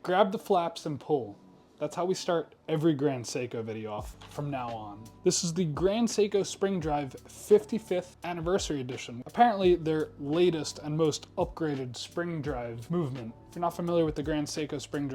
Grab the flaps and pull. That's how we start every Grand Seiko video off from now on. This is the Grand Seiko Spring Drive 55th Anniversary Edition. Apparently their latest and most upgraded spring drive movement. If you're not familiar with the Grand Seiko spring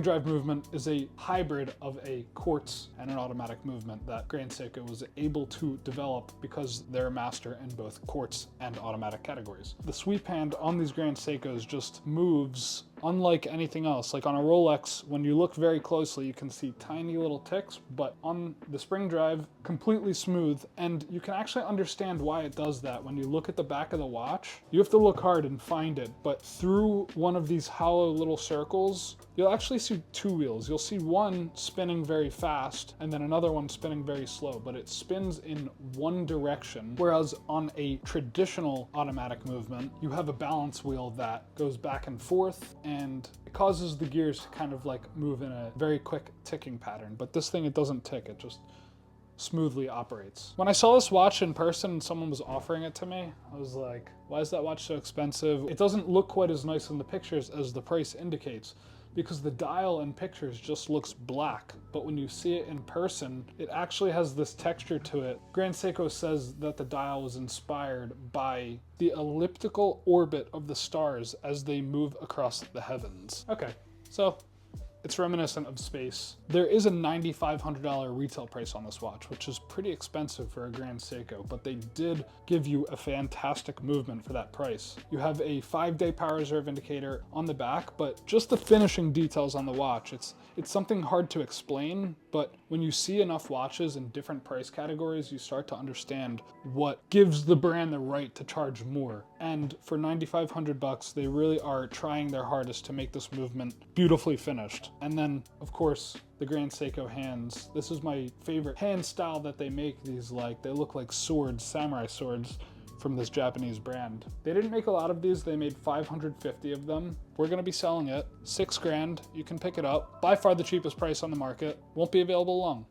drive movement is a hybrid of a quartz and an automatic movement that Grand Seiko was able to develop because they're a master in both quartz and automatic categories. The sweep hand on these Grand Seikos just moves unlike anything else. Like on a Rolex, when you look very closely, you can see tiny little ticks, but on the spring drive, completely smooth. And you can actually understand why it does that. When you look at the back of the watch, you have to look hard and find it, but through one of these hollow little circles, you'll actually see two wheels. You'll see one spinning very fast and then another one spinning very slow, but it spins in one direction. Whereas on a traditional automatic movement, you have a balance wheel that goes back and forth and it causes the gears to kind of like move in a very quick ticking pattern. But this thing, it doesn't tick, it just smoothly operates. When I saw this watch in person and someone was offering it to me, I was like, why is that watch so expensive? It doesn't look quite as nice in the pictures as the price indicates, because the dial in pictures just looks black, but when you see it in person, it actually has this texture to it. Grand Seiko says that the dial was inspired by the elliptical orbit of the stars as they move across the heavens. Okay, so it's reminiscent of space. There is a $9,500 retail price on this watch, which is pretty expensive for a Grand Seiko, but they did give you a fantastic movement for that price. You have a 5-day power reserve indicator on the back, but just the finishing details on the watch, it's something hard to explain, but when you see enough watches in different price categories, you start to understand what gives the brand the right to charge more. And for $9,500, they really are trying their hardest to make this movement beautifully finished. And then, of course, the Grand Seiko hands. This is my favorite hand style that they make. These they look like swords, samurai swords from this Japanese brand. They didn't make a lot of these. They made 550 of them. We're gonna be selling it. $6 grand, you can pick it up. By far the cheapest price on the market. Won't be available long.